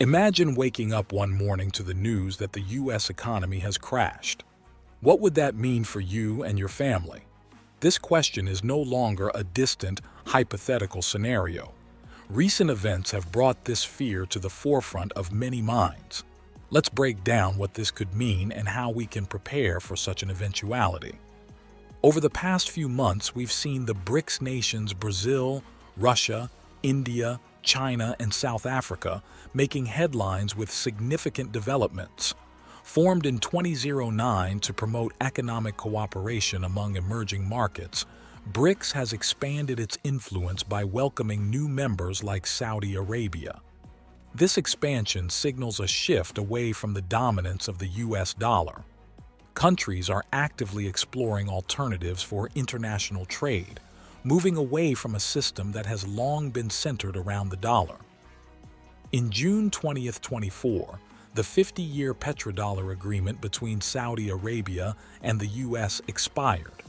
Imagine waking up one morning to the news that the U.S. economy has crashed. What would that mean for you and your family? This question is no longer a distant, hypothetical scenario. Recent events have brought this fear to the forefront of many minds. Let's break down what this could mean and how we can prepare for such an eventuality. Over the past few months, we've seen the BRICS nations Brazil, Russia, India, China, and South Africa making headlines with significant developments. Formed in 2009 to promote economic cooperation among emerging markets, BRICS has expanded its influence by welcoming new members like Saudi Arabia. This expansion signals a shift away from the dominance of the US dollar. Countries are actively exploring alternatives for international trade, moving away from a system that has long been centered around the dollar. In June 2024, the 50-year petrodollar agreement between Saudi Arabia and the U.S. expired.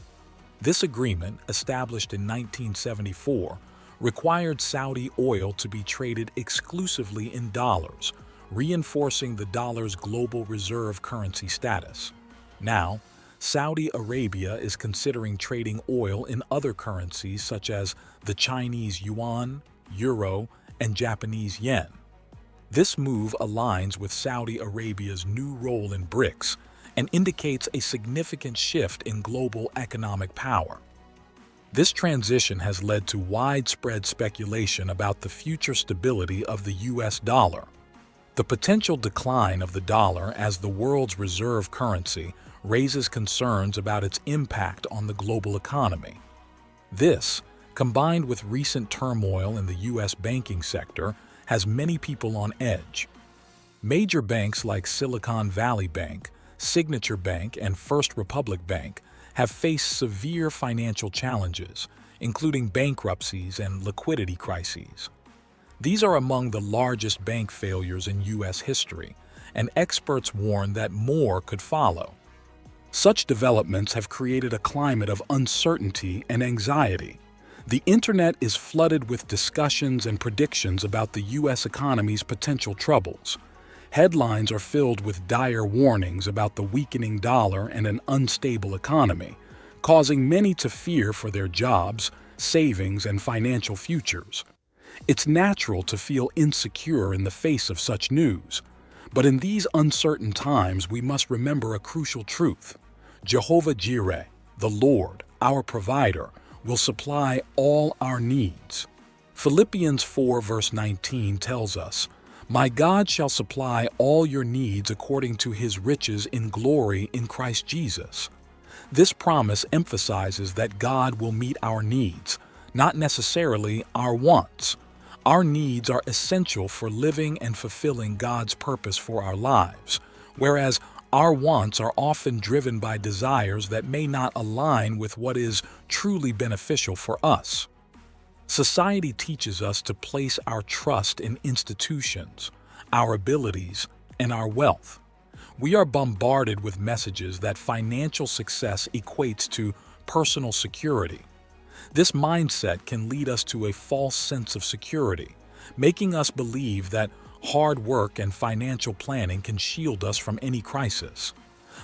This agreement, established in 1974, required Saudi oil to be traded exclusively in dollars, reinforcing the dollar's global reserve currency status. Now, Saudi Arabia is considering trading oil in other currencies such as the Chinese yuan, euro, and Japanese yen. This move aligns with Saudi Arabia's new role in BRICS and indicates a significant shift in global economic power. This transition has led to widespread speculation about the future stability of the US dollar. The potential decline of the dollar as the world's reserve currency raises concerns about its impact on the global economy. This, combined with recent turmoil in the U.S. banking sector, has many people on edge. Major banks like Silicon Valley Bank, Signature Bank, and First Republic Bank have faced severe financial challenges, including bankruptcies and liquidity crises. These are among the largest bank failures in U.S. history, and experts warn that more could follow. Such developments have created a climate of uncertainty and anxiety. The internet is flooded with discussions and predictions about the U.S. economy's potential troubles. Headlines are filled with dire warnings about the weakening dollar and an unstable economy, causing many to fear for their jobs, savings, and financial futures. It's natural to feel insecure in the face of such news. But in these uncertain times, we must remember a crucial truth. Jehovah Jireh, the Lord, our provider, will supply all our needs. Philippians 4 verse 19 tells us, "My God shall supply all your needs according to his riches in glory in Christ Jesus." This promise emphasizes that God will meet our needs, not necessarily our wants. Our needs are essential for living and fulfilling God's purpose for our lives, whereas our wants are often driven by desires that may not align with what is truly beneficial for us. Society teaches us to place our trust in institutions, our abilities, and our wealth. We are bombarded with messages that financial success equates to personal security. This mindset can lead us to a false sense of security, making us believe that hard work and financial planning can shield us from any crisis.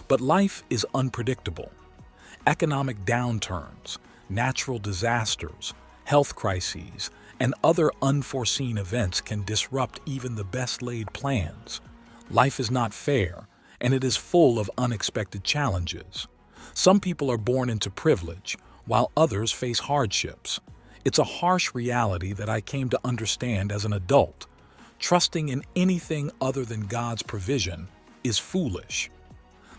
But life is unpredictable. Economic downturns, natural disasters, health crises, and other unforeseen events can disrupt even the best-laid plans. Life is not fair, and it is full of unexpected challenges. Some people are born into privilege, while others face hardships. It's a harsh reality that I came to understand as an adult. Trusting in anything other than God's provision is foolish.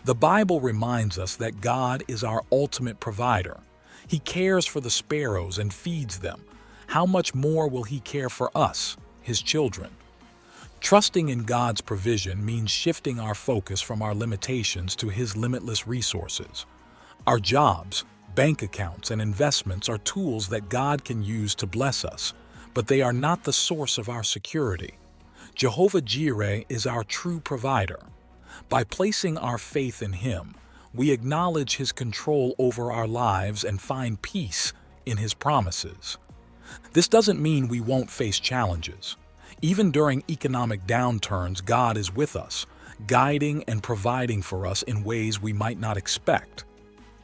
The Bible reminds us that God is our ultimate provider. He cares for the sparrows and feeds them. How much more will He care for us, His children? Trusting in God's provision means shifting our focus from our limitations to His limitless resources. Our jobs, bank accounts, and investments are tools that God can use to bless us, but they are not the source of our security. Jehovah Jireh is our true provider. By placing our faith in Him, we acknowledge His control over our lives and find peace in His promises. This doesn't mean we won't face challenges. Even during economic downturns, God is with us, guiding and providing for us in ways we might not expect.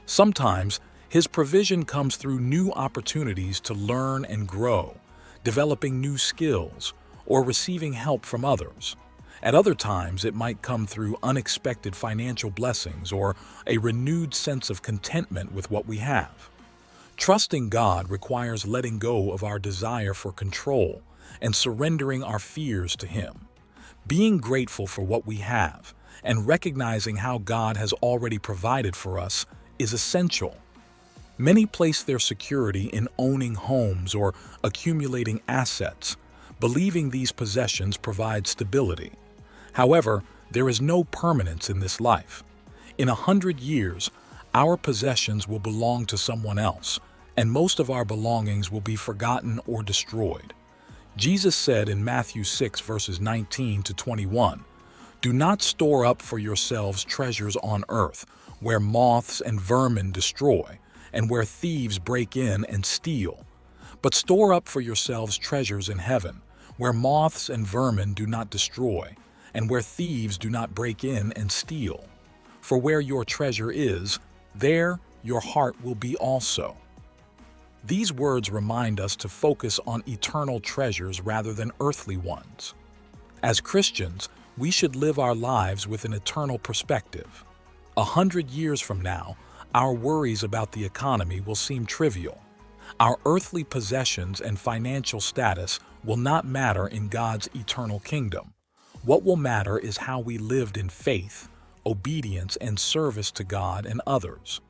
Sometimes, His provision comes through new opportunities to learn and grow, developing new skills, or receiving help from others. At other times, it might come through unexpected financial blessings or a renewed sense of contentment with what we have. Trusting God requires letting go of our desire for control and surrendering our fears to Him. Being grateful for what we have and recognizing how God has already provided for us is essential. Many place their security in owning homes or accumulating assets, believing these possessions provide stability. However, there is no permanence in this life. In 100 years, our possessions will belong to someone else, and most of our belongings will be forgotten or destroyed. Jesus said in Matthew 6 verses 19 to 21, "Do not store up for yourselves treasures on earth, where moths and vermin destroy, and where thieves break in and steal. But store up for yourselves treasures in heaven, where moths and vermin do not destroy, and where thieves do not break in and steal. For where your treasure is, there your heart will be also." These words remind us to focus on eternal treasures rather than earthly ones. As Christians, we should live our lives with an eternal perspective. 100 years from now, our worries about the economy will seem trivial. Our earthly possessions and financial status will not matter in God's eternal kingdom. What will matter is how we lived in faith, obedience, and service to God and others.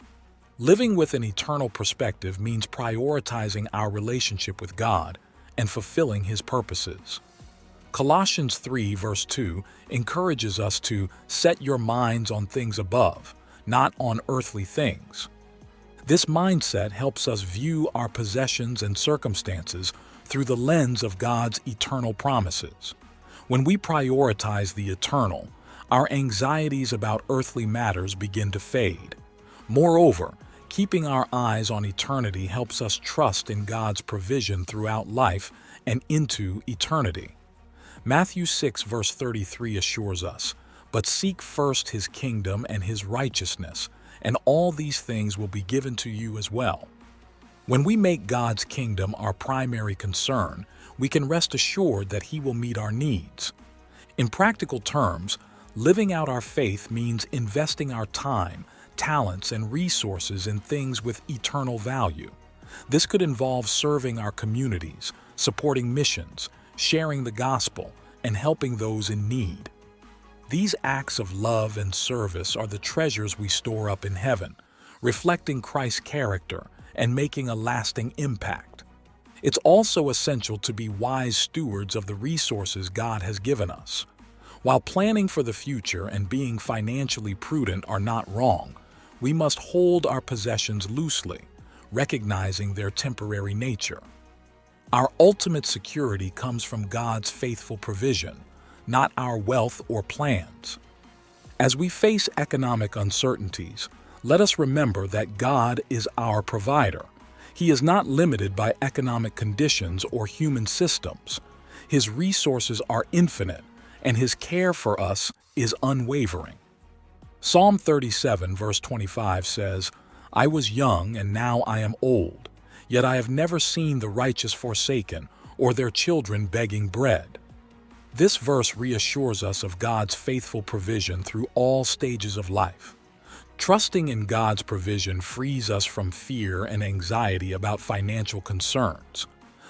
Living with an eternal perspective means prioritizing our relationship with God and fulfilling His purposes. Colossians 3 verse 2 encourages us to set your minds on things above, not on earthly things. This mindset helps us view our possessions and circumstances through the lens of God's eternal promises. When we prioritize the eternal, our anxieties about earthly matters begin to fade. Moreover, keeping our eyes on eternity helps us trust in God's provision throughout life and into eternity. Matthew 6 verse 33 assures us, "But seek first His kingdom and His righteousness, and all these things will be given to you as well." When we make God's kingdom our primary concern, we can rest assured that He will meet our needs. In practical terms, living out our faith means investing our time, talents, and resources in things with eternal value. This could involve serving our communities, supporting missions, sharing the gospel, and helping those in need. These acts of love and service are the treasures we store up in heaven, reflecting Christ's character and making a lasting impact. It's also essential to be wise stewards of the resources God has given us. While planning for the future and being financially prudent are not wrong, we must hold our possessions loosely, recognizing their temporary nature. Our ultimate security comes from God's faithful provision, not our wealth or plans. As we face economic uncertainties, let us remember that God is our provider. He is not limited by economic conditions or human systems. His resources are infinite, and His care for us is unwavering. Psalm 37 verse 25 says, "I was young and now I am old, yet I have never seen the righteous forsaken or their children begging bread." This verse reassures us of God's faithful provision through all stages of life. Trusting in God's provision frees us from fear and anxiety about financial concerns.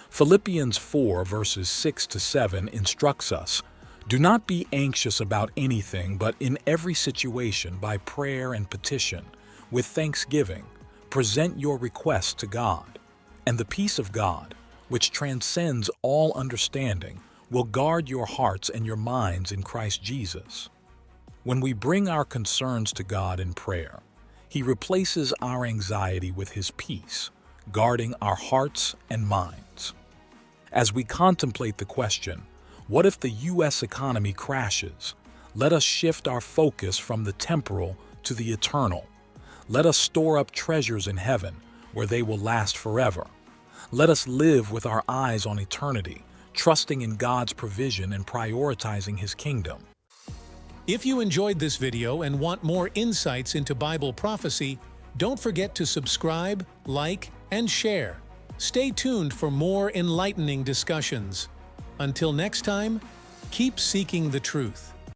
Philippians 4 verses 6 to 7 instructs us, "Do not be anxious about anything, but in every situation by prayer and petition, with thanksgiving, present your requests to God. And the peace of God, which transcends all understanding, will guard your hearts and your minds in Christ Jesus." When we bring our concerns to God in prayer, He replaces our anxiety with His peace, guarding our hearts and minds. As we contemplate the question, what if the U.S. economy crashes? Let us shift our focus from the temporal to the eternal. Let us store up treasures in heaven, where they will last forever. Let us live with our eyes on eternity, trusting in God's provision and prioritizing His kingdom. If you enjoyed this video and want more insights into Bible prophecy, don't forget to subscribe, like, and share. Stay tuned for more enlightening discussions. Until next time, keep seeking the truth.